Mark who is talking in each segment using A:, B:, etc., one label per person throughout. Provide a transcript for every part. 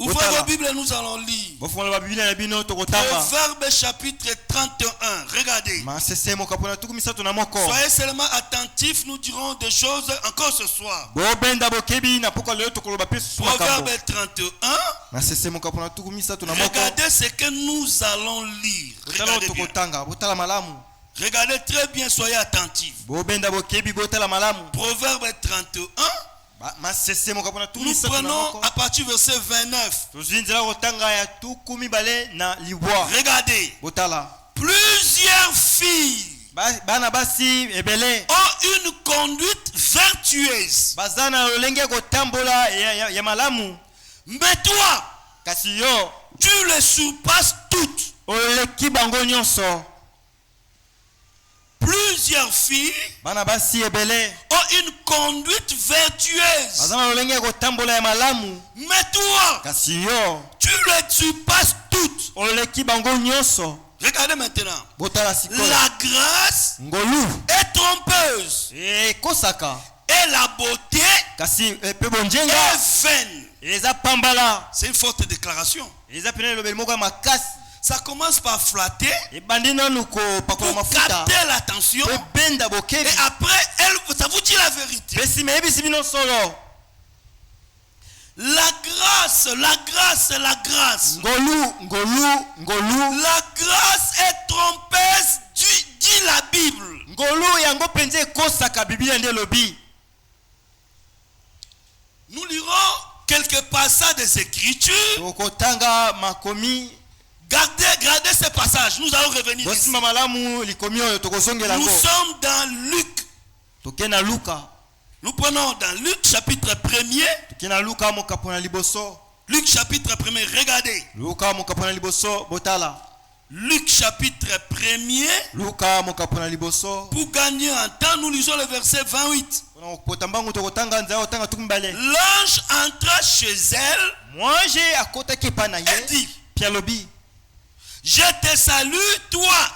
A: Ouvrez vos Bibles et nous allons lire. Proverbe chapitre 31. Regardez. Soyez seulement attentifs, nous dirons des choses encore ce soir. Proverbe 31. Regardez ce que nous allons lire. Regardez bien. Regardez très bien, soyez attentifs. Proverbe 31. Nous prenons à partir du verset 29. Regardez. Plusieurs filles ont une conduite vertueuse. Mais toi, tu les surpasses toutes. Plusieurs filles ont une conduite vertueuse. Mais toi, tu les surpasses toutes. Regardez maintenant. La grâce est trompeuse. Et la beauté est vaine. C'est une forte déclaration. Ça commence par flatter pour capter l'attention. Et après, ça vous dit la vérité. La grâce. La grâce est trompeuse, dit la Bible. Nous lirons quelques passages des Écritures. Gardez ce passage. Nous allons revenir ici. Nous sommes dans Luc. Nous prenons dans Luc chapitre 1er. Luc chapitre 1er. Regardez. Luc chapitre 1er. Pour gagner un temps, nous lisons le verset 28. L'ange entra chez elle et dit: je te salue, toi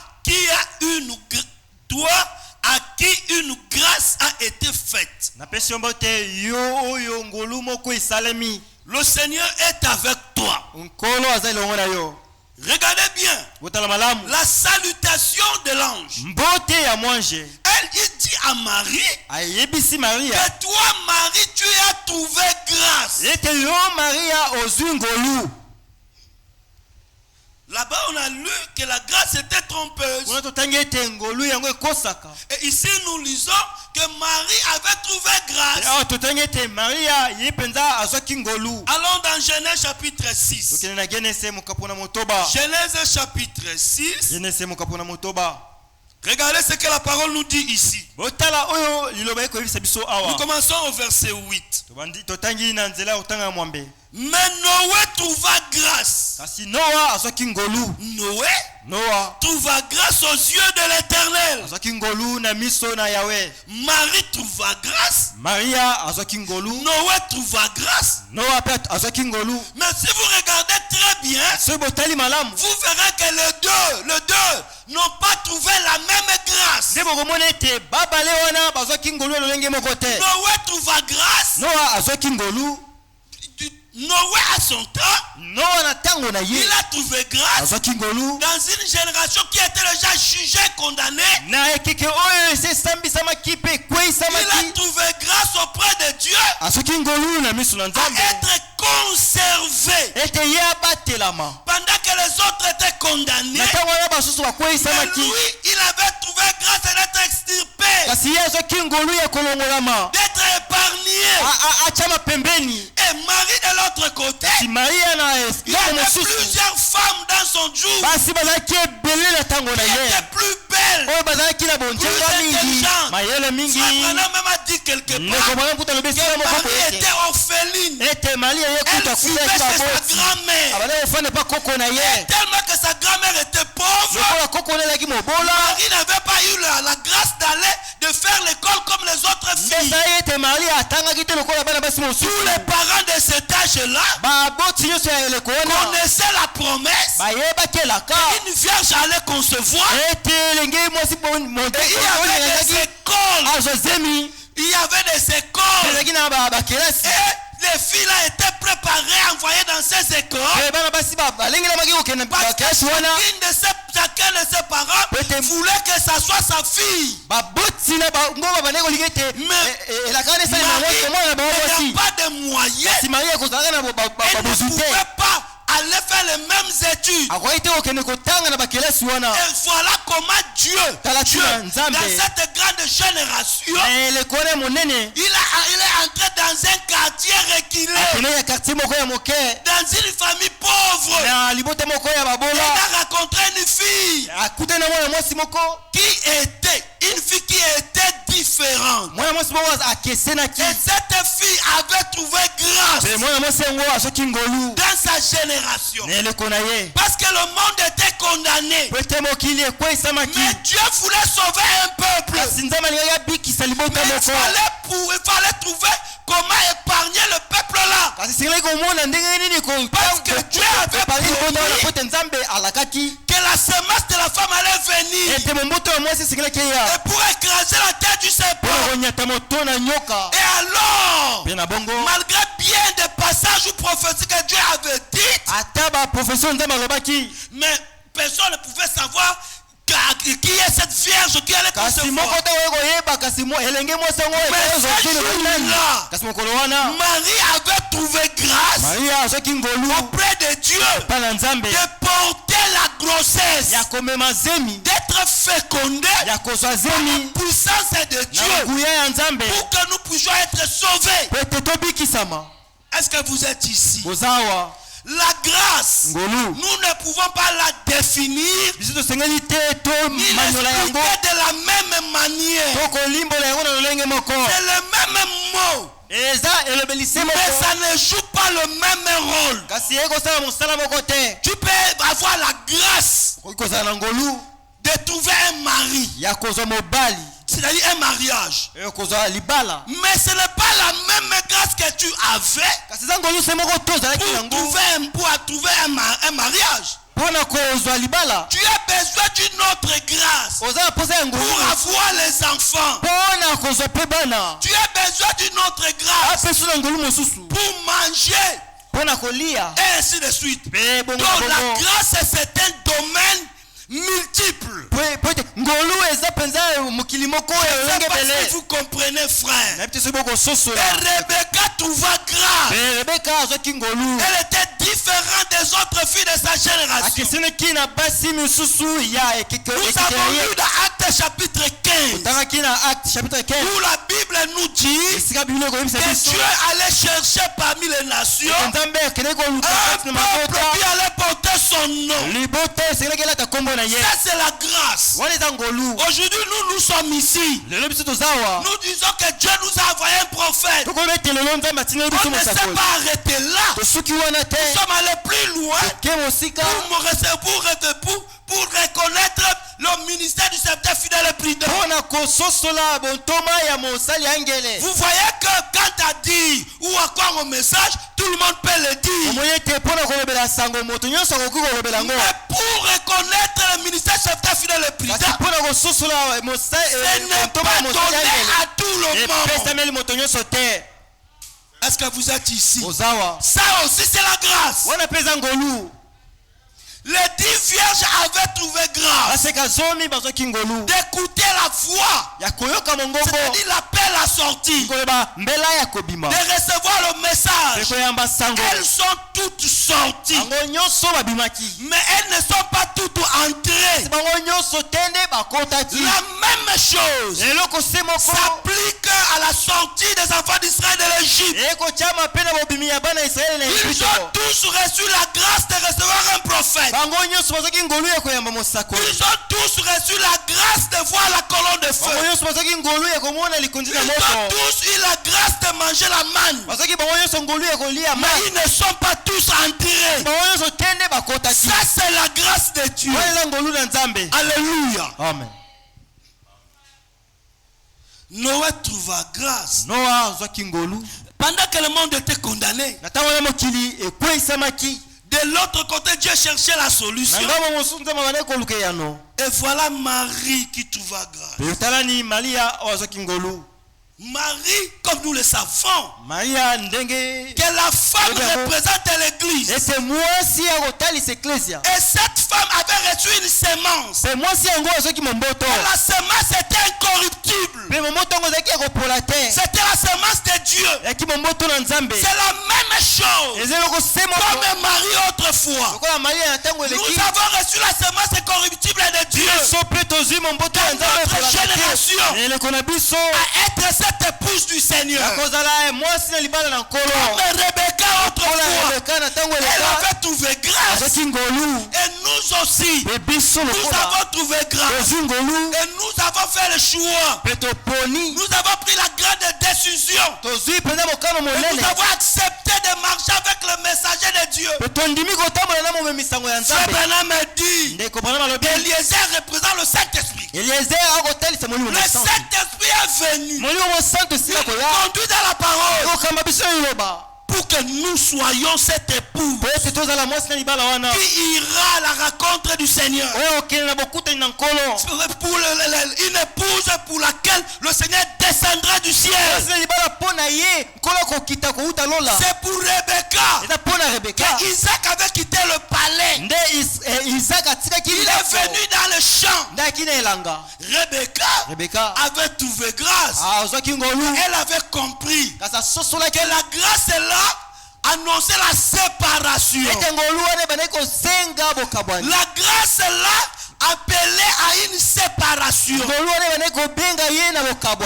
A: à qui une grâce a été faite. Le Seigneur est avec toi. Regardez bien la salutation de l'ange. Elle dit à Marie que toi, Marie, tu as trouvé grâce. Là-bas, on a lu que la grâce était trompeuse. Et ici, nous lisons que Marie avait trouvé grâce. Allons dans Genèse chapitre 6. Genèse chapitre 6. Regardez ce que la parole nous dit ici. Nous commençons au verset 8. Mais Noé trouva grâce. Noé trouva grâce aux yeux de l'Éternel. Marie trouva grâce. Noé trouva grâce. Mais si vous regardez très bien, vous verrez que les deux n'ont pas trouvé la même grâce. Noé trouva grâce. Noé à son temps, il a trouvé grâce dans une génération qui était déjà jugée, condamnée. Il a trouvé grâce auprès de Dieu à être conservé pendant que les autres étaient condamnés. Mais lui, il avait trouvé grâce d'être extirpé, d'être épargné. Et Marie de l'autre côté, il y avait plusieurs femmes dans son jour qui étaient plus belles, plus intelligentes. Abraham même a dit quelque part que Marie était orpheline. Elle vivait chez sa grand-mère. Et tellement que sa grand-mère était pauvre, Marie n'avait pas eu la grâce d'aller de faire l'école comme les autres filles. Tous les parents de cet âge-là connaissaient la promesse qu'une vierge allait concevoir. Et il y avait des écoles. Il y avait des écoles. Et des filles étaient préparées, envoyées dans ces écoles. Chacun de ses parents voulait que ça soit sa fille. Mais Marie n'a pas de moyens. Elle ne pouvait pas aller faire les mêmes études. Et voilà comment Dieu dans cette grande génération, il est entré dans un quartier reculé, dans une famille pauvre. Il a rencontré une fille qui était différente. Et cette fille avait trouvé grâce dans sa génération. Parce que le monde était condamné. Mais Dieu voulait sauver un peuple. Mais il fallait trouver comment épargner le peuple là. Parce que Dieu avait promis que la semence de la femme allait venir. Et pour écraser la tête du serpent. Et alors, malgré bien des passages ou prophéties que Dieu avait dites, mais personne ne pouvait savoir qui est cette vierge qui allait concevoir. Marie avait trouvé grâce auprès de Dieu de porter la grossesse, d'être fécondé par la puissance de Dieu pour que nous puissions être sauvés. Est-ce que vous êtes ici? La grâce, nous ne pouvons pas la définir ni l'expliquer de la même manière. C'est le même mot, mais ça ne joue pas le même rôle. Tu peux avoir la grâce de trouver un mari, c'est-à-dire un mariage, mais ce n'est pas la même grâce que tu avais pour trouver un mariage. Tu as besoin d'une autre grâce pour avoir les enfants. Tu as besoin d'une autre grâce pour manger, et ainsi de suite. Donc la grâce, c'est un domaine multiple. Je ne sais pas si vous comprenez, frère. Et Rebecca trouva grâce. Elle était différente des autres filles de sa génération. Nous avons lu dans Actes chapitre 15 où la Bible nous dit que Dieu allait chercher parmi les nations un peuple qui allait porter son nom. Ça, c'est la grâce. Aujourd'hui, nous sommes ici. Nous disons que Dieu nous a envoyé un prophète. On ne s'est pas arrêté là. Nous sommes allés plus loin pour reconnaître le ministère du serviteur fidèle et prudent. Vous voyez que quand tu as dit ou à quoi mon message, tout le monde peut le dire. Mais pour reconnaître le ministère du serviteur fidèle et prudent, ce n'est pas donné à tout le monde. Est-ce que vous êtes ici? Ça aussi c'est la grâce. Les 10 vierges avaient trouvé grâce d'écouter la voix, c'est-à-dire l'appel à sortir, de recevoir le message. Elles sont toutes sorties, mais elles ne sont pas toutes entrées. La même chose s'applique à la sortie des enfants d'Israël de l'Égypte. Ils ont tous reçu la grâce de recevoir un prophète. Ils ont tous reçu la grâce de voir la colonne de feu. Ils ont tous eu la grâce de manger la manne. Mais ils ne sont pas tous entrés. Ça, c'est la grâce de Dieu. Alléluia. Amen. Noé trouva grâce. Pendant que le monde était condamné, de l'autre côté, Dieu cherchait la solution. Et voilà Marie qui trouva grâce. Marie, comme nous le savons,
B: Maria
A: que la femme représente l'église.
B: Et cette
A: femme avait reçu une semence. Et la semence était incorruptible. C'était la semence de Dieu. C'est la même chose. Comme Marie autrefois. Nous avons reçu la semence incorruptible de Dieu. Dans notre génération, à être cette épouse du Seigneur. Comme Rebecca autrefois, elle avait trouvé grâce. Et nous aussi, nous avons trouvé grâce. Et nous avons fait le choix. Nous avons pris la grande décision. Et nous avons accepté de marcher avec le messager de Dieu. Frère Branham me dit qu'Eliezer représente le Saint-Esprit. Le Saint-Esprit est venu. Il conduit dans la parole pour que nous soyons cette épouse qui ira à la rencontre du Seigneur. Pour une épouse pour laquelle le Seigneur descendra du ciel. C'est pour Rebecca que Isaac avait quitté le palais. Il est venu dans le champ. Rebecca avait trouvé grâce. Elle avait compris que la grâce est là. Annoncer la séparation. La grâce est là appelée à une séparation.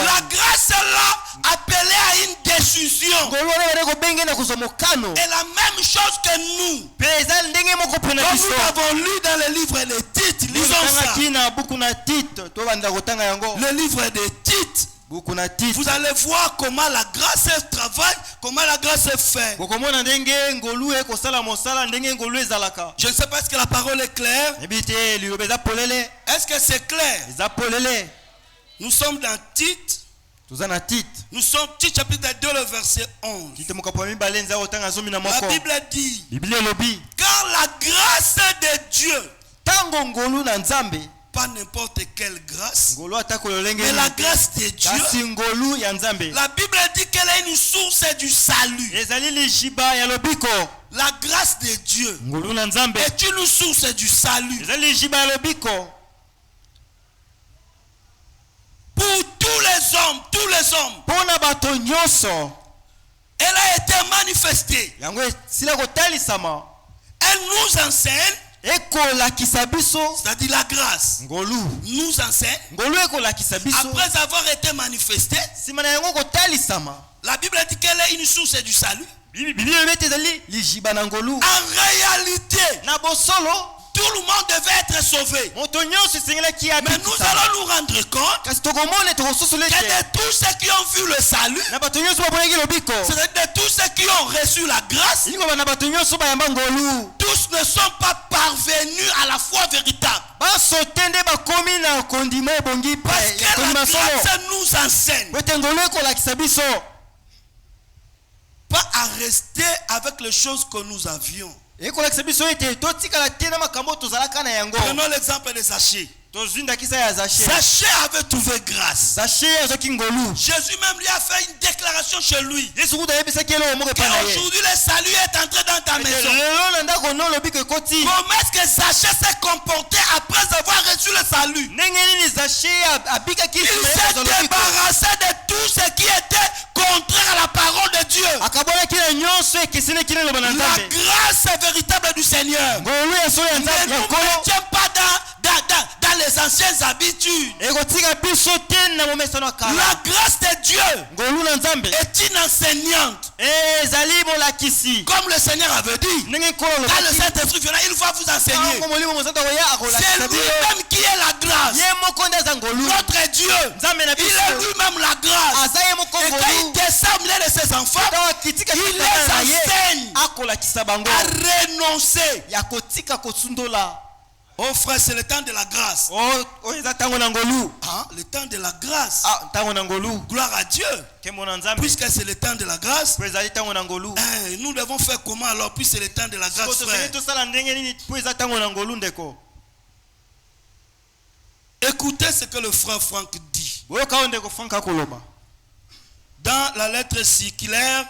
A: La grâce est là appelée à une décision. Et la même chose que nous. Comme nous avons lu dans le livre des Tites, lisons ça. Le livre des Tites. Vous allez voir comment la grâce travaille, comment la grâce fait. Je ne sais pas si la parole est claire. Est-ce que c'est clair? Nous sommes dans Tite. Nous sommes Tite chapitre 2 le verset 11. La Bible dit, car la grâce de Dieu, pas n'importe quelle grâce, mais la grâce de Dieu, la Bible dit qu'elle est une source du salut. La grâce de Dieu est une source du salut pour tous les hommes. Elle a été manifestée. Elle nous enseigne, c'est-à-dire la grâce nous enseigne après avoir été manifestée. La Bible dit qu'elle est une source du salut. En réalité, tout le monde devait être sauvé. Mais nous allons nous rendre compte que de tous ceux qui ont vu le salut, c'est de tous ceux qui ont reçu la grâce, tous ne sont pas parvenus à la foi véritable. Parce que la grâce nous enseigne pas à rester avec les choses que nous avions. Prenons l'exemple de Zachée. Zachée avait trouvé grâce. Jésus même lui a fait une déclaration chez lui. Qu'aujourd'hui le salut est entré dans ta maison. Comment est-ce que Zachée s'est comporté après avoir reçu le salut? Il s'est débarrassé de tout ce qui était contraire à la parole de Dieu. La grâce véritable du Seigneur ne nous maintient pas dans les anciennes habitudes. La grâce de Dieu est une enseignante. Comme le Seigneur avait dit, quand le Saint-Esprit viendra, il va vous enseigner. C'est lui-même qui est la grâce. Notre Dieu, il est lui-même la grâce. Et quand il descend au milieu de ses enfants, il les enseigne à renoncer. Oh frère, c'est le temps de la grâce. Le temps de la grâce. Gloire à Dieu. Puisque c'est le temps de la grâce, nous devons faire comment alors? Puis c'est le temps de la grâce, frère. Écoutez ce que le frère Franck dit. Dans la lettre circulaire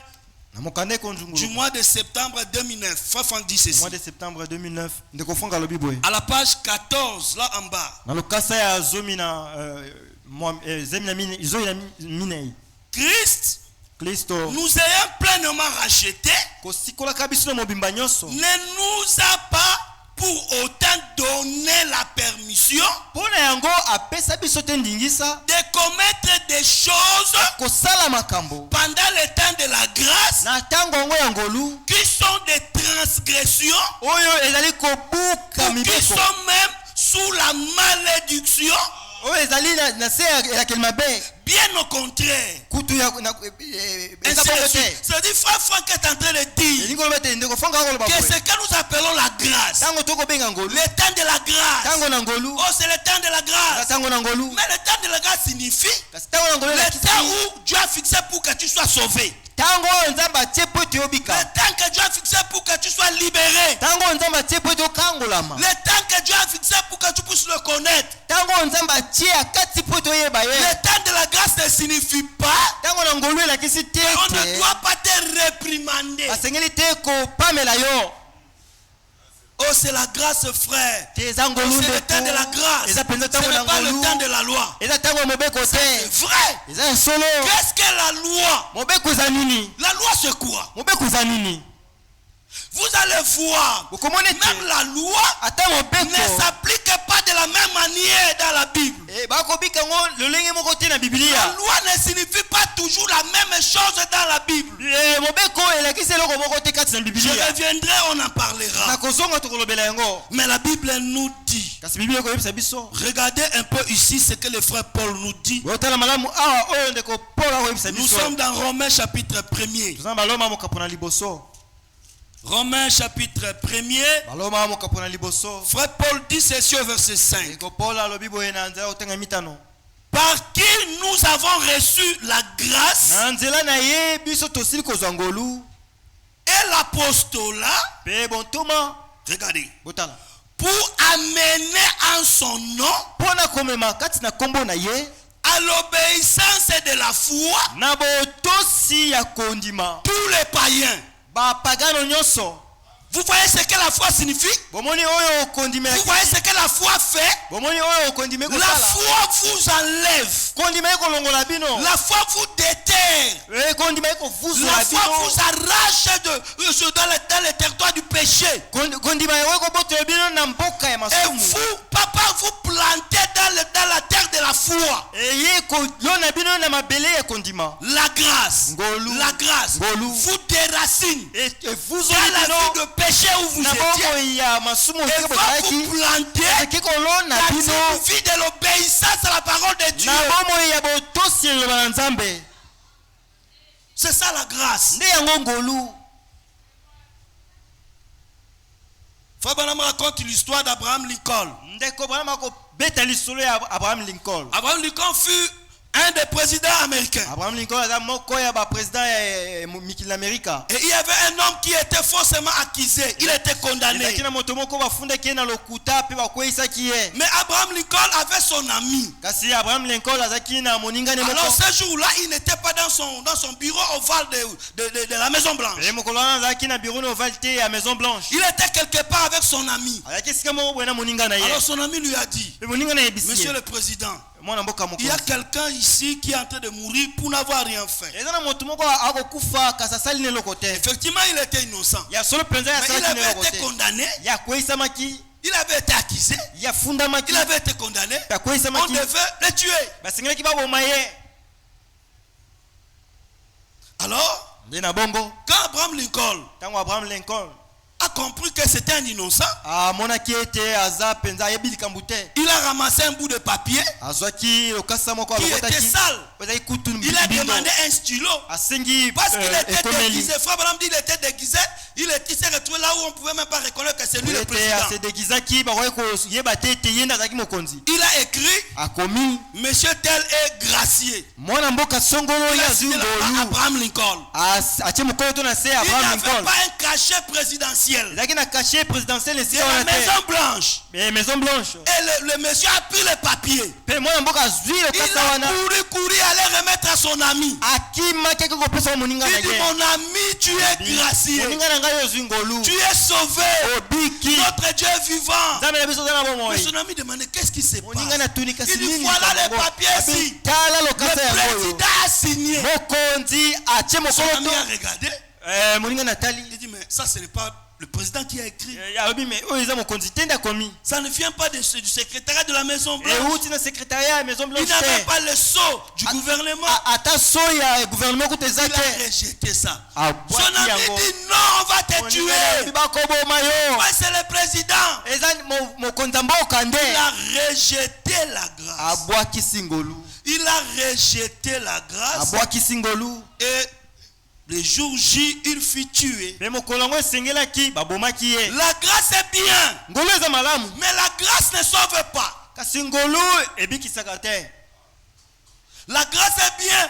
A: du mois de septembre 2009, Frère dit ceci.
B: Mois de septembre 2009,
A: à la page 14, là en bas. Christ nous ayant pleinement rachetés, ne nous a pas pour autant donné la permission de commettre des choses pendant le temps de la grâce qui sont des transgressions, qui sont même sous la malédiction. Bien au contraire. C'est-à-dire, frère Franck est en train de dire que ce que nous appelons la grâce, le temps de la grâce, oh c'est le temps de la grâce, mais le temps de la grâce signifie le temps où Dieu a fixé pour que tu sois sauvé. Le temps que Dieu a fixé pour que tu sois libéré. Le temps que Dieu a fixé pour que tu puisses le connaître. Le temps de la grâce ne signifie pas qu'on ne doit pas te réprimander. Oh, c'est la grâce, frère. C'est le temps de la grâce. Ce n'est pas le temps de la loi. C'est vrai. Qu'est-ce que la loi? La loi, c'est quoi? Vous allez voir, même la loi ne s'applique pas de la même manière dans la Bible. La loi ne signifie pas toujours la même chose dans la Bible. Je reviendrai, on en parlera. Mais la Bible nous dit, regardez un peu ici ce que le frère Paul nous dit. Nous sommes dans Romains chapitre 1er. Romains chapitre 1er. Frère Paul dit ceci au verset 5. Par qui nous avons reçu la grâce et l'apostolat. Regardez. Pour amener en son nom à l'obéissance de la foi tous les païens. Vous voyez ce que la foi signifie? Vous voyez ce que la foi fait? La foi vous enlève. La foi vous déterre. La foi vous arrache dans le territoire du péché. Et vous, papa, vous plantez dans la terre de la foi. La grâce vous déracine. Dans la vie de péché où vous étiez, et va vous planter dans une vie de l'obéissance à la parole de Dieu. C'est ça la grâce. Frère Branham raconte l'histoire d'Abraham Lincoln. Abraham Lincoln fut un des présidents américains. Et il y avait un homme qui était faussement accusé. Il était condamné. Mais Abraham Lincoln avait son ami. Alors ce jour-là, il n'était pas dans son bureau ovale de la Maison Blanche. Il était quelque part avec son ami. Alors son ami lui a dit, Monsieur le Président, il y a quelqu'un ici qui est en train de mourir pour n'avoir rien fait. Effectivement, il était innocent. Mais il avait été condamné. Il avait été accusé. Il avait été condamné. On devait le tuer. Alors, quand Abraham Lincoln a compris que c'était un innocent, il a ramassé un bout de papier qui était sale. Il a demandé un stylo parce qu'il était déguisé. Frère Branham dit qu'il était déguisé. Il s'est retrouvé là où on ne pouvait même pas reconnaître que c'est lui le président. Il a écrit Monsieur tel est gracié. Il a Abraham Lincoln. Il n'avait pas un cachet présidentiel. présidentielle. Et la Maison Blanche. Et le monsieur a pris le papier. Il a couru aller remettre à son ami. Il dit, mon ami, tu es gracié. Tu es sauvé. Notre Dieu est vivant. Mais son ami demandait, qu'est-ce qui se passe? Il dit, voilà les papiers ici. Le président a signé. Son ami a regardé. Il dit, mais ça ce n'est pas le président qui a écrit. Ça ne vient pas du secrétariat de la Maison Blanche. Il n'avait pas le sceau du gouvernement. Il a rejeté ça. Son ami dit, non, on va te tuer. Moi c'est le président. Il a rejeté la grâce. Il a rejeté la grâce. Et le jour J, il fut tué. La grâce est bien. Mais la grâce ne sauve pas. La grâce est bien.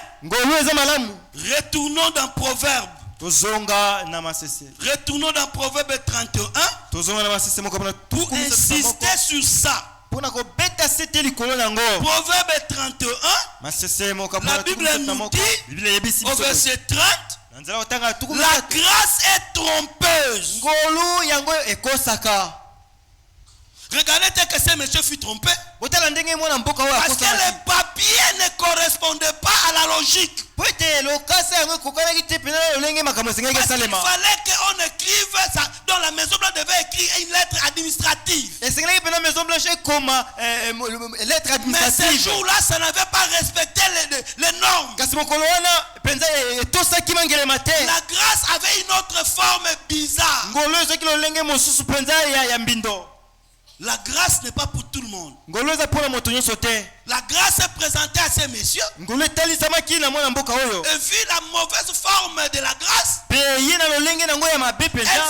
A: Retournons dans Proverbe. Retournons dans Proverbe 31. Pour insister sur ça. Proverbe 31. La Bible nous dit au verset 30. La grâce est trompeuse. Regardez que ce monsieur fut trompé. Parce que les papiers ne correspondaient pas à la logique. Parce qu'il fallait qu'on écrive ça. Donc la Maison Blanche devait écrire une lettre administrative. Mais ce jour-là, ça n'avait pas respecté les normes. La grâce avait une autre forme bizarre. La grâce n'est pas pour tout le monde. La grâce est présentée à ces messieurs. Et vu la mauvaise forme de la grâce, elle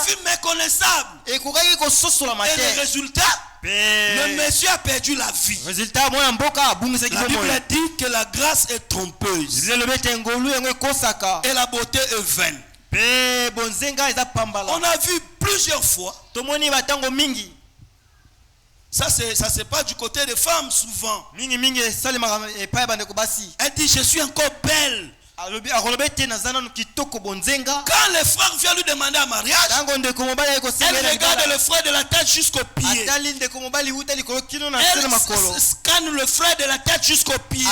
A: fut méconnaissable. Et le résultat, le monsieur a perdu la vie. La Bible dit que la grâce est trompeuse. Et la beauté est vaine. On a vu plusieurs fois. Ça c'est pas du côté des femmes souvent. Elle dit, je suis encore belle. Quand les frères viennent lui demander un mariage, elle regarde le frère de la tête jusqu'au pied. Elle scanne le frère de la tête jusqu'au pied.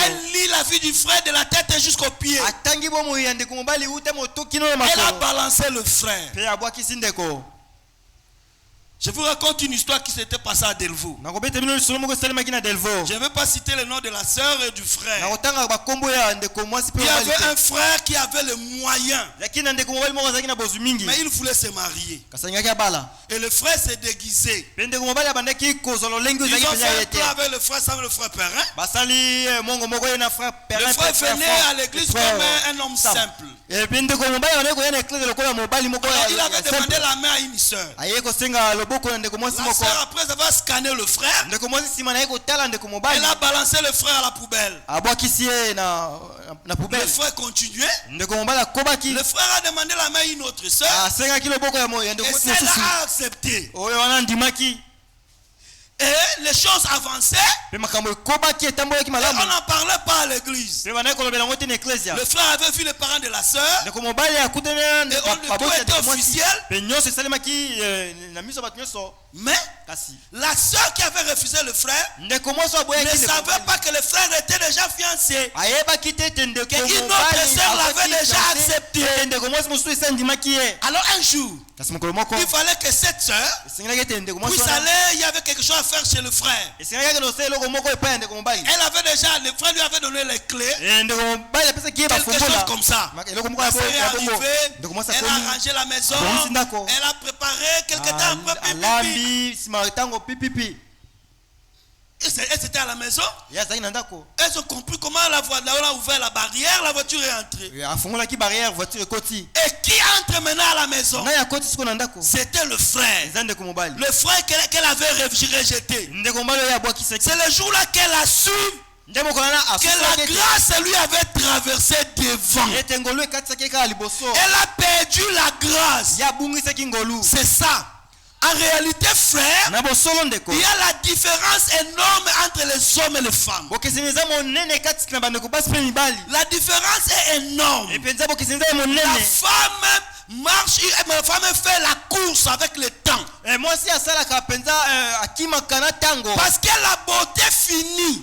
A: Elle lit la vie du frère de la tête jusqu'au pied. Elle a balancé le frère. Je vous raconte une histoire qui s'était passée à Delvaux. Je ne vais pas citer le nom de la sœur et du frère. Il y avait un frère qui avait les moyens. Mais il voulait se marier. Et le frère s'est déguisé. Ils ont fait un plan avec le frère sans le frère Perrin. Le frère venait à l'église comme un homme simple. Il avait demandé la main à une sœur. La sœur, après avoir scanné le frère, elle a balancé le frère à la poubelle. Le frère continuait. Le frère a demandé la main à une autre sœur. Et celle a accepté. Et les choses avançaient. Et on n'en parlait pas à l'église. Le frère avait vu les parents de la sœur. Et tout était officiel. Mais la sœur qui avait refusé le frère ne savait pas que le frère était déjà fiancé. Qu'une autre sœur l'avait déjà accepté. Alors un jour, il fallait que cette sœur puisse aller, il y avait quelque chose à faire chez le frère. Elle avait déjà, le frère lui avait donné les clés. Quelque chose comme ça. La sœur est arrivée, elle a arrangé la maison, elle a préparé quelque temps après pipi. Elles étaient à la maison. Elles ont compris comment on a ouvert la barrière, la voiture est entrée. Et qui entre maintenant à la maison? C'était le frère. Le frère qu'elle avait rejeté. C'est le jour-là qu'elle a su que la grâce lui avait traversé devant. Elle a perdu la grâce. C'est ça. En réalité, frère, il y a la différence énorme entre les hommes et les femmes. La différence est énorme. La femme marche, la femme fait la course avec le temps. Parce que la beauté finit.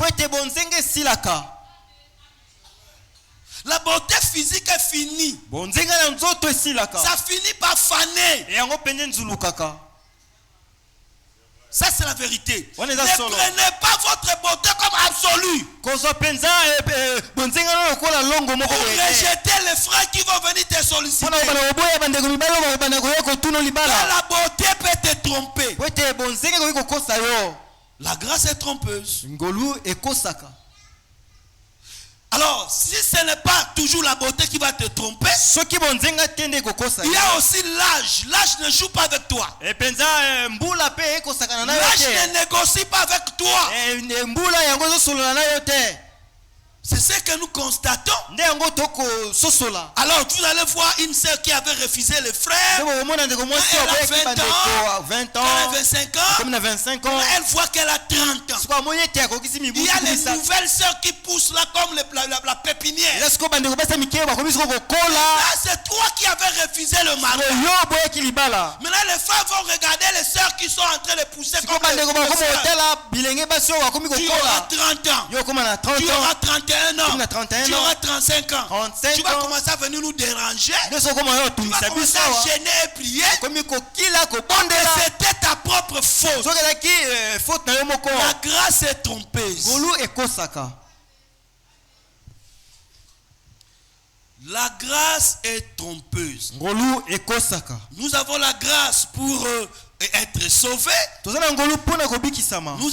A: La beauté physique est finie. Ça finit par faner. Ça c'est la vérité. Ne prenez pas votre beauté comme absolue. Pour rejeter les frères qui vont venir te solliciter. La beauté peut te tromper. La grâce est trompeuse. Alors, si ce n'est pas toujours la beauté qui va te tromper, il y a aussi l'âge. L'âge ne joue pas avec toi. L'âge ne négocie pas avec toi. C'est ce que nous constatons. Alors vous allez voir une sœur qui avait refusé les frères. Elle a 20 ans, 25 ans. Elle voit qu'elle a 30 ans. Il y a les nouvelles sœurs qui poussent là comme la pépinière. Là c'est toi qui avais refusé le mari. Maintenant les femmes vont regarder les sœurs qui sont en train de pousser comme les tu auras 30 ans. Tu auras 31 ans. Tu auras 35 ans. Tu vas commencer à venir nous déranger. Tu vas commencer à gêner et prier. C'était ta propre faute. La grâce est trompeuse. La grâce est trompeuse. Nous avons la grâce pour être sauvés. Nous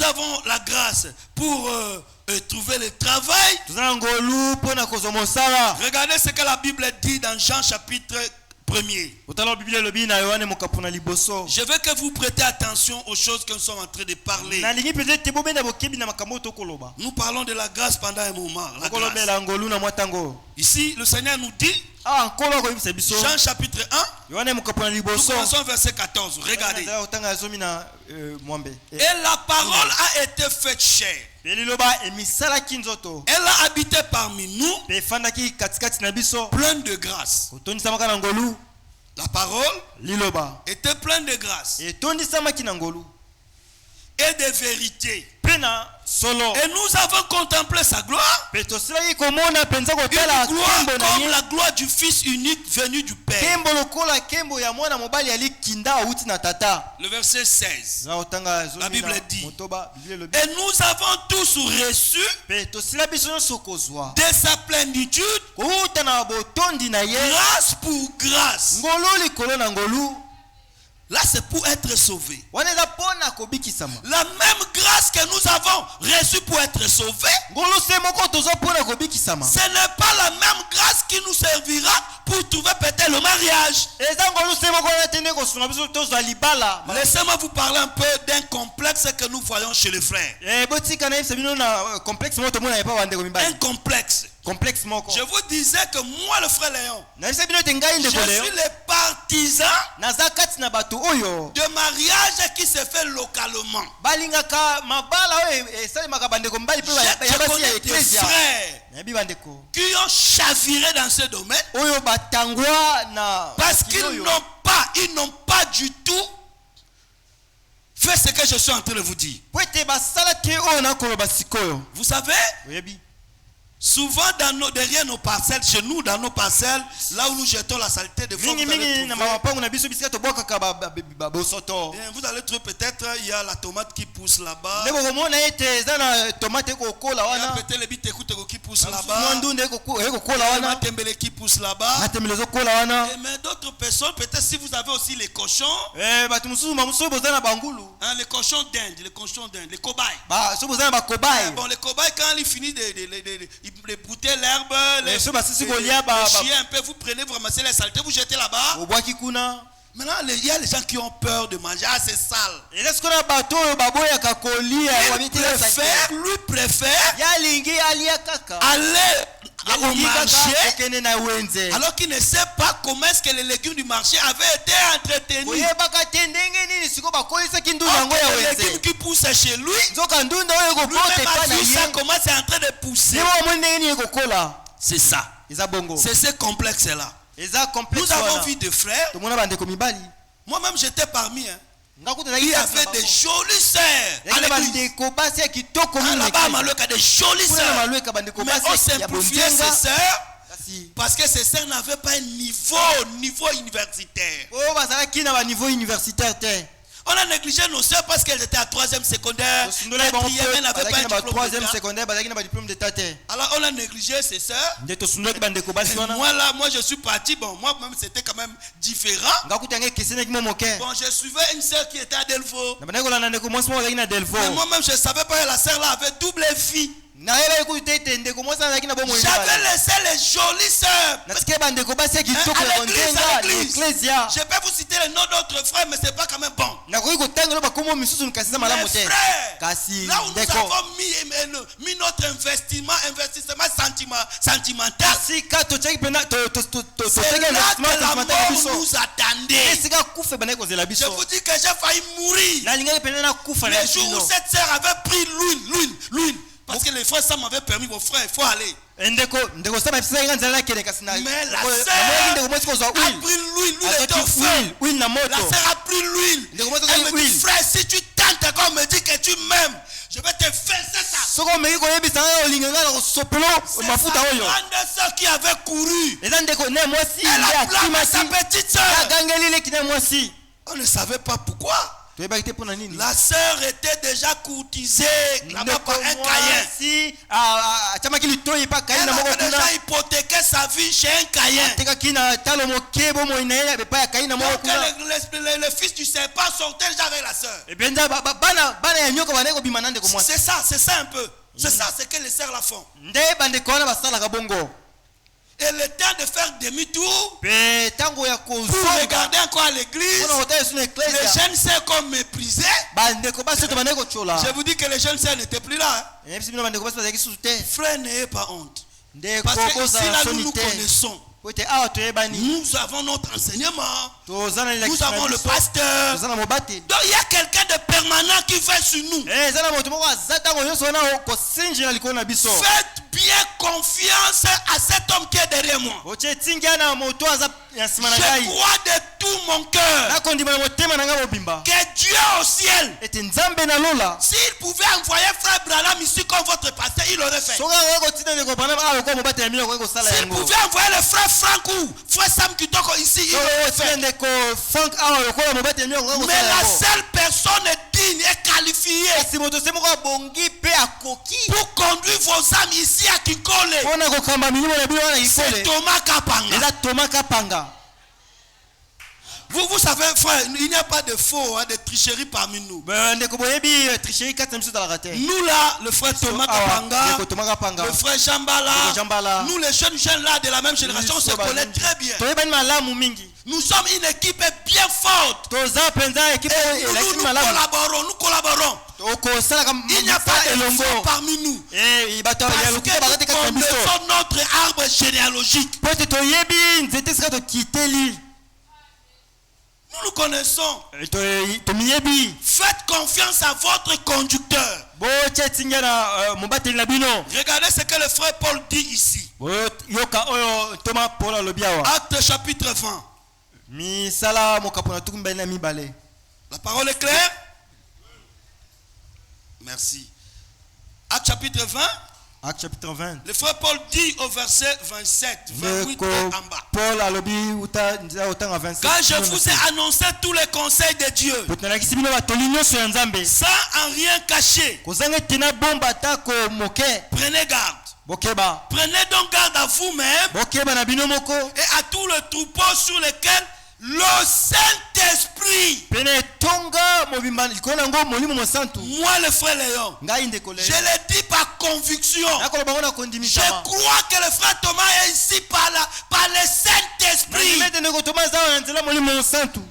A: avons la grâce pour trouver le travail. Regardez ce que la Bible dit dans Jean chapitre 1er. Je veux que vous prêtez attention aux choses que nous sommes en train de parler. Nous parlons de la grâce pendant un moment. La grâce. Ici, le Seigneur nous dit, Jean chapitre 1, nous commençons verset 14. Regardez. Et la parole a été faite chair. Elle a habité parmi nous, pleine de grâce. La parole était pleine de grâce et de vérité. Et nous avons contemplé sa gloire, une gloire comme la gloire du Fils unique venu du Père. Le verset 16, la Bible dit, et nous avons tous reçu de sa plénitude, grâce pour grâce. Là, c'est pour être sauvé. La même grâce que nous avons reçue pour être sauvés, ce n'est pas la même grâce qui nous servira pour trouver peut-être le mariage. Laissez-moi vous parler un peu d'un complexe que nous voyons chez les frères. Un complexe. Je vous disais que moi, le frère Léon, je suis le partisan de mariage qui se fait localement. Je connais des frères qui ont chaviré dans ce domaine parce qu'ils n'ont pas du tout fait ce que je suis en train de vous dire. Vous savez, souvent derrière nos parcelles, chez nous, dans nos parcelles, là où nous jetons la saleté, de fois vous allez trouver peut-être il y a la tomate qui pousse là-bas. Il y a peut-être les bitécoutes qui poussent là-bas. Il y a les tembele qui poussent là-bas. Mais d'autres personnes, peut-être si vous avez aussi les cochons, les cochons d'Inde, les cobayes. Bon, les cobayes, quand ils finissent de brouter l'herbe, les chiens un peu, vous prenez, vous ramassez les saletés, vous jetez là-bas. Maintenant, il y a les gens qui ont peur de manger. Ah, c'est sale.
B: Il
A: préfère aller au marché alors qu'il ne sait pas comment est-ce que les légumes du marché avaient été entretenus. Les légumes qui poussent chez lui, lui-même a vu ça, comment c'est en train de pousser. C'est ça. C'est ce complexe-là. Nous avons vu des frères. Moi-même j'étais parmi. Il y avait des jolies sœurs. Là-bas, il y a des jolies sœurs. Mais on simplifiait ces sœurs parce que ces sœurs n'avaient pas un niveau universitaire. On a négligé nos sœurs parce qu'elles étaient à 3e secondaire. Elles n'avaient pas un diplôme d'État. Alors on a négligé ces sœurs. Moi je suis parti. Bon, moi-même c'était quand même différent. Bon, je suivais une sœur qui était à Delvaux. Mais moi-même je ne savais pas que la sœur là avait double vie. J'avais laissé les jolies sœurs à l'église. Je peux vous citer le nom d'autres frères, mais ce n'est pas quand même bon. Les frères, là où nous avons mis notre investissement sentimental, c'est là que la mort nous attendait. Je vous dis que j'ai failli mourir le jour où cette sœur avait pris l'huile. Parce que les frères, ça m'avait permis, vos frères, il faut aller. Mais la sœur a pris l'huile était au feu. La sœur a pris l'huile. Elle me dit, frère, si tu tentes encore me dire que tu m'aimes, je vais te verser ça. C'est sa grande sœur qui avait couru. Elle a blâmé sa petite sœur. On ne savait pas pourquoi. La sœur était déjà courtisée là-bas par un Caïen. Elle avait déjà hypothéqué sa vie chez un Caïen. Donc le fils du serpent sortait déjà avec la sœur. C'est ça un peu. C'est ça ce que les sœurs la font. Et le temps de faire demi-tour pour regarder encore à l'église, les jeunes sœurs qu'on méprisait. Je vous dis que les jeunes sœurs n'étaient plus là. Frère, n'ayez pas honte. Parce que ici là nous connaissons. Nous avons notre enseignement. Nous avons le pasteur. Donc il y a quelqu'un de permanent qui fait sur nous. Faites bien confiance à cet homme qui est derrière moi. Je crois de tout mon cœur que Dieu au ciel, s'il pouvait envoyer frère Branham ici comme votre pasteur, il l'aurait fait. S'il pouvait envoyer le frère Franck ou frère Sam Kitoko ici, il l'aurait fait. Mais la seule personne digne et qualifiée pour conduire vos âmes ici à Kinkole, c'est Thomas Kapanga. Vous savez, frère, il n'y a pas de faux, de tricherie parmi nous. Nous là, le frère Thomas Kapanga, le frère Jambala, nous les jeunes là de la même génération, on se connaît très bien. Nous sommes une équipe bien forte. Et nous collaborons. Il n'y a pas de faux parmi nous. Parce que nous connaissons notre arbre généalogique. Nous connaissons. Faites confiance à votre conducteur. Regardez ce que le frère Paul dit ici. Acte chapitre 20. La parole est claire? Merci. Acte chapitre 20.
B: Acte chapitre 20.
A: Le frère Paul dit au verset 27, 28 en bas. Quand je vous ai annoncé tous les conseils de Dieu, sans en rien cacher, prenez garde. Prenez donc garde à vous-même et à tout le troupeau sur lequel le Saint-Esprit, moi le frère Léon, je le dis par conviction. Je crois que le frère Thomas est ici par le Saint-Esprit. Saint-Esprit.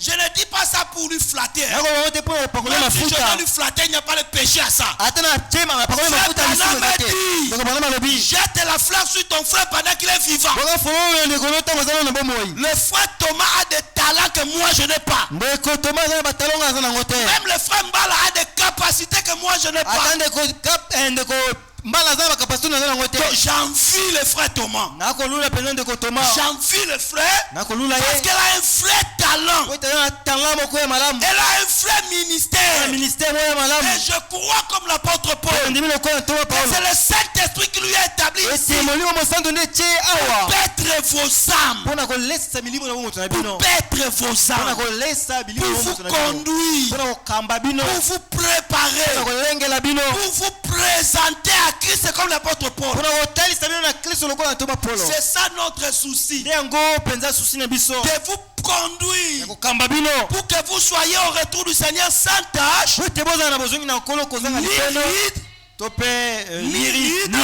A: Je ne dis pas ça pour lui flatter. Même si je dois lui flatter, il n'y a pas de péché à ça. Jette la fleur sur ton frère pendant qu'il est vivant. Le frère Thomas a des talents que moi je n'ai pas. Même le frère Mbala a des capacités que moi je n'ai pas. J'envie le frère Thomas. J'envie le frère parce qu'elle a un vrai talent. Elle a un vrai ministère. Et je crois comme l'apôtre Paul. C'est le Saint-Esprit qui lui a établi ici. Pour paître vos âmes. Pour paître vos âmes. Pour vous conduire. Pour vous préparer. Pour vous présenter à Christ comme l'apôtre Paul. C'est ça notre souci. De vous conduire pour que vous soyez au retour du Seigneur sans tâche, ni ride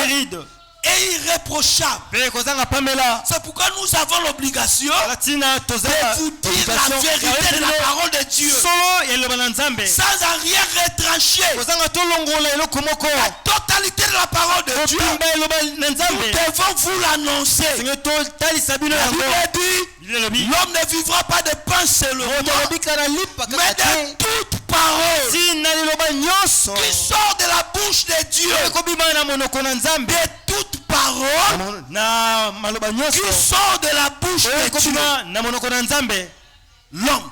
A: et irréprochable. C'est pourquoi nous avons l'obligation de vous dire la vérité de la parole de Dieu sans en rien retrancher. La totalité de la parole de Dieu, nous devons vous l'annoncer. La Bible dit, l'homme ne vivra pas de pain seulement, mais de toute parole qui sort de la bouche de Dieu. De toute parole qui sort de la bouche de Dieu. L'homme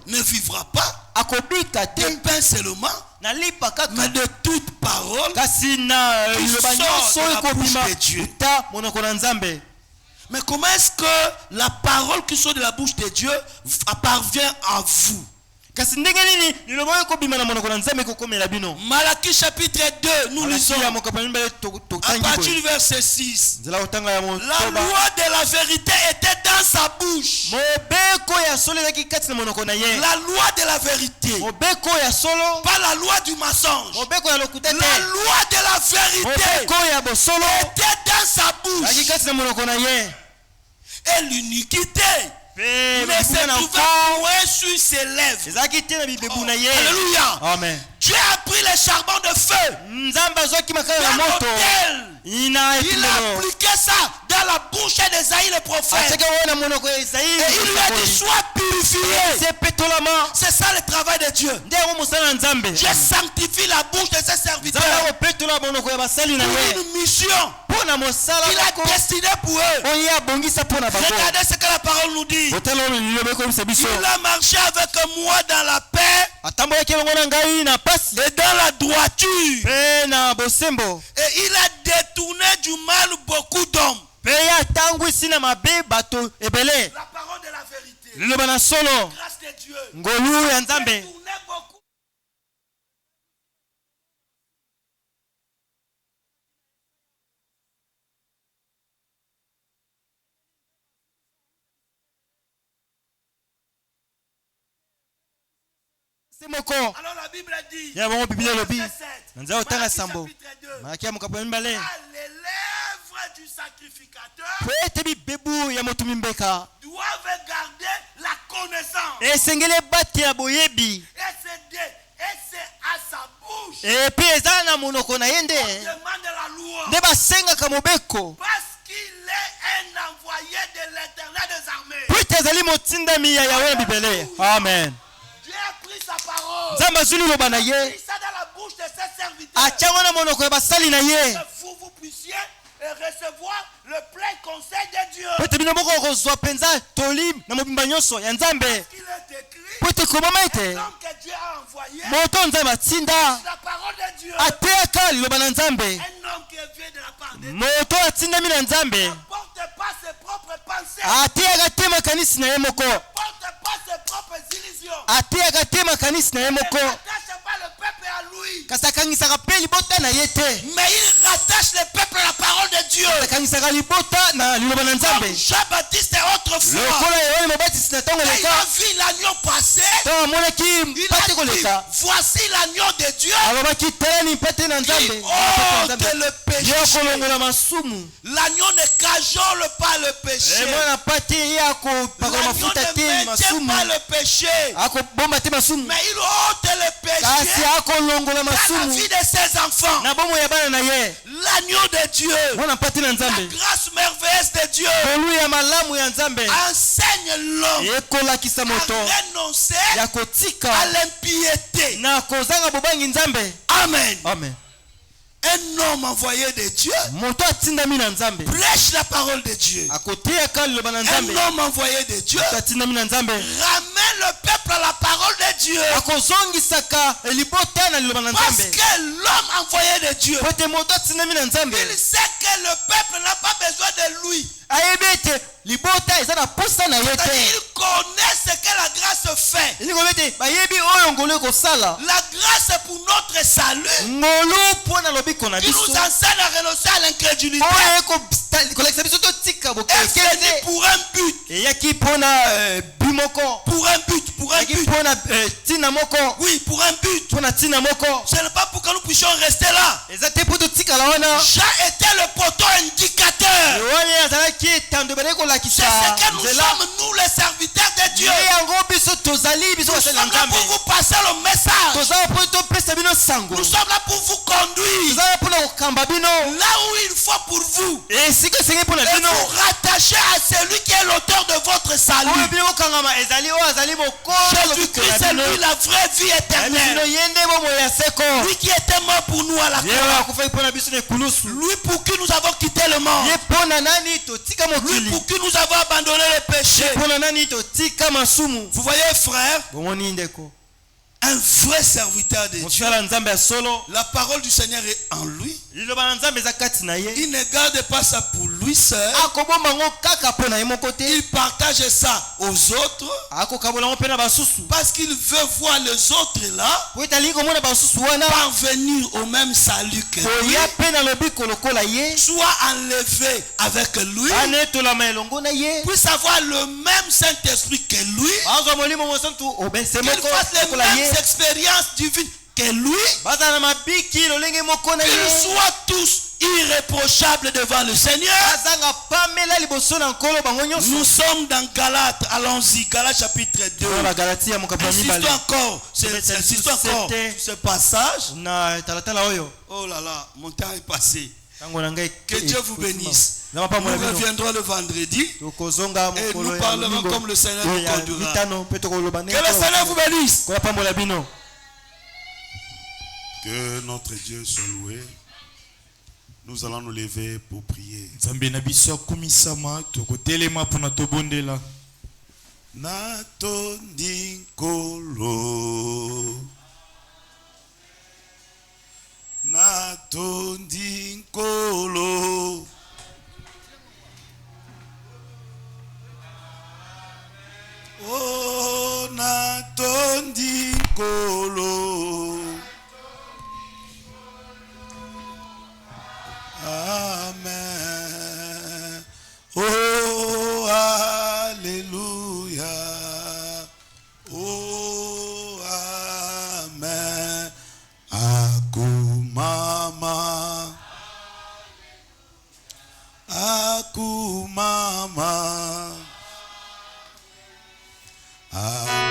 A: ne vivra pas de pain seulement, mais de toute parole qui sort de la bouche de Dieu. Mais comment est-ce que la parole qui sort de la bouche de Dieu parvient à vous? Malachie chapitre 2, nous lisons à partir du verset 6. La loi de la vérité était dans sa bouche. La loi de la vérité, pas la loi du mensonge. La loi de la vérité était dans sa bouche. Et l'iniquité mais c'est trouvé sur ses lèvres. Alléluia. Amen. Dieu a pris le charbon de feu dans l'autel. Il a appliqué ça dans la bouche d'Ésaïe le prophète. Et il lui a dit sois purifié. C'est ça le travail de Dieu. Dieu sanctifie la bouche de ses serviteurs pour une mission qu'il a destinée pour eux. Regardez ce que la parole nous dit. Il a marché avec moi dans la paix et dans la droiture. Et il a détourné du mal beaucoup d'hommes. La parole de la vérité. Grâce de Dieu. Détourné beaucoup. Alors la Bible dit, chapitre 2, à les lèvres du sacrificateur doivent garder la connaissance. Et c'est à sa bouche on demande la loi. Parce qu'il est un envoyé de l'Éternel des armées. Amen. Dieu a pris sa parole. Il ça dans la bouche de ses serviteurs. Que vous puissiez recevoir le plein conseil de Dieu. Parce qu'il est écrit, un homme que Dieu a envoyé, la parole de Dieu, un homme qui vient de la part de Dieu, n'apporte pas ses propres pensées, n'apporte pas ses propres illusions, n'attache pas le peuple à lui, mais il rattache le peuple à la parole de Dieu. Comme Jean-Baptiste et autrefois, quand il a vu l'agneau passer,
B: voici l'agneau de Dieu qui ôte le péché. L'agneau ne cajole pas le péché. L'agneau ne maintient pas le péché. Mais il ôte le péché dans la vie de ses enfants. L'agneau de Dieu, la grâce merveilleuse de Dieu enseigne l'homme à renoncer à l'impiété. Amen.
A: Amen.
B: Un homme envoyé de Dieu prêche la parole de Dieu. Un homme envoyé de Dieu ramène le peuple à la parole de Dieu. Parce que l'homme envoyé de Dieu, il sait que le peuple n'a pas besoin de lui. Il connaît ce que la grâce fait. La grâce pour notre salut, qui nous enseigne à renoncer à l'incrédulité, est venue pour un but. Pour un but. Oui, pour un but. Ce n'est pas pour que nous puissions rester là. Jean était le poteau indicateur. C'est ce que nous sommes, nous les serviteurs de Dieu. Nous sommes là pour vous passer le message. Nous sommes là pour vous conduire là où il faut pour vous. Et vous rattacher à celui qui est l'auteur de votre salut. Jésus-Christ, c'est lui la vraie vie éternelle. Lui qui était mort pour nous à la croix. Lui pour qui nous avons quitté le monde. Lui pour qui nous avons abandonné le péché. Vous voyez, frère, un vrai serviteur de Dieu, la parole du Seigneur est en lui. Il ne garde pas ça pour lui seul. Il partage ça aux autres parce qu'il veut voir les autres là parvenir au même salut que lui, soit enlevé avec lui, puisse avoir le même Saint-Esprit que lui, qu'il fasse les mêmes expériences divines que lui, qu'ils soient tous irréprochables devant le Seigneur. Nous sommes dans Galates. Allons-y, Galates chapitre 2. Insistons encore ce passage. Oh là là, mon temps est passé. Que Dieu vous bénisse. Nous reviendrons le vendredi et nous parlerons comme le Seigneur nous conduira. Que le Seigneur vous bénisse.
C: Que notre Dieu soit loué. Nous allons nous lever pour prier. Natondi nkolo, natondi nkolo, oh natondi nkolo. Amen. Oh, Alléluia. Oh, Amen. Akumama. Akumama. Amen.